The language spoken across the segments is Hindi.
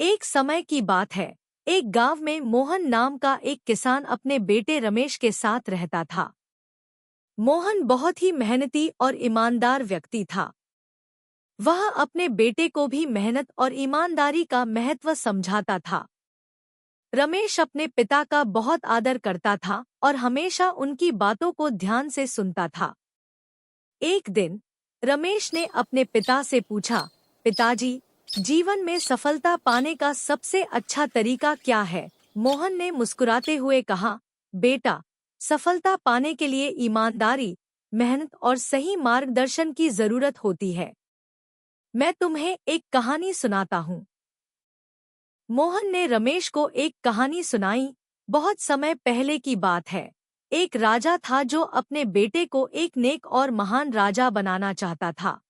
एक समय की बात है। एक गांव में मोहन नाम का एक किसान अपने बेटे रमेश के साथ रहता था। मोहन बहुत ही मेहनती और ईमानदार व्यक्ति था। वह अपने बेटे को भी मेहनत और ईमानदारी का महत्व समझाता था। रमेश अपने पिता का बहुत आदर करता था और हमेशा उनकी बातों को ध्यान से सुनता था। एक दिन रमेश ने अपने पिता से पूछा, पिताजी, जीवन में सफलता पाने का सबसे अच्छा तरीका क्या है? मोहन ने मुस्कुराते हुए कहा, बेटा, सफलता पाने के लिए ईमानदारी, मेहनत और सही मार्गदर्शन की जरूरत होती है। मैं तुम्हें एक कहानी सुनाता हूँ। मोहन ने रमेश को एक कहानी सुनाई। बहुत समय पहले की बात है। एक राजा था जो अपने बेटे को एक नेक और महान राजा बनाना चाहता था।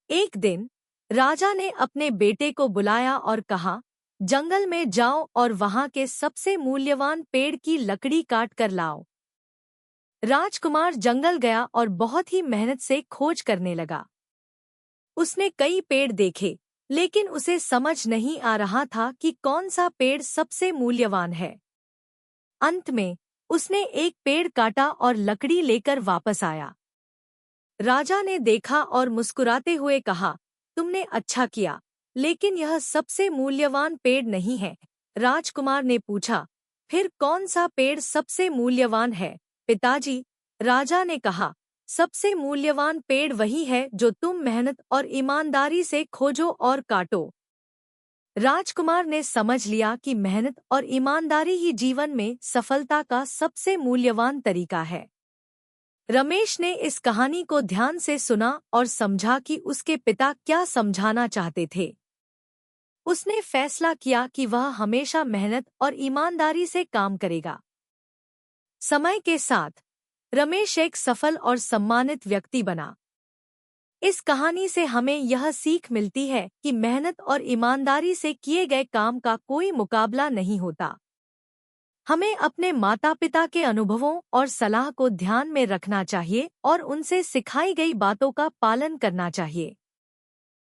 एक दिन राजा ने अपने बेटे को बुलाया और कहा, जंगल में जाओ और वहां के सबसे मूल्यवान पेड़ की लकड़ी काट कर लाओ। राजकुमार जंगल गया और बहुत ही मेहनत से खोज करने लगा। उसने कई पेड़ देखे, लेकिन उसे समझ नहीं आ रहा था कि कौन सा पेड़ सबसे मूल्यवान है। अंत में उसने एक पेड़ काटा और लकड़ी लेकर वापस आया। राजा ने देखा और मुस्कुराते हुए कहा, तुमने अच्छा किया, लेकिन यह सबसे मूल्यवान पेड़ नहीं है। राजकुमार ने पूछा, फिर कौन सा पेड़ सबसे मूल्यवान है? पिताजी, राजा ने कहा, सबसे मूल्यवान पेड़ वही है जो तुम मेहनत और ईमानदारी से खोजो और काटो। राजकुमार ने समझ लिया कि मेहनत और ईमानदारी ही जीवन में सफलता का सबसे मूल्यवान तरीका है। रमेश ने इस कहानी को ध्यान से सुना और समझा कि उसके पिता क्या समझाना चाहते थे। उसने फैसला किया कि वह हमेशा मेहनत और ईमानदारी से काम करेगा। समय के साथ रमेश एक सफल और सम्मानित व्यक्ति बना। इस कहानी से हमें यह सीख मिलती है कि मेहनत और ईमानदारी से किए गए काम का कोई मुकाबला नहीं होता। हमें अपने माता पिता के अनुभवों और सलाह को ध्यान में रखना चाहिए और उनसे सिखाई गई बातों का पालन करना चाहिए।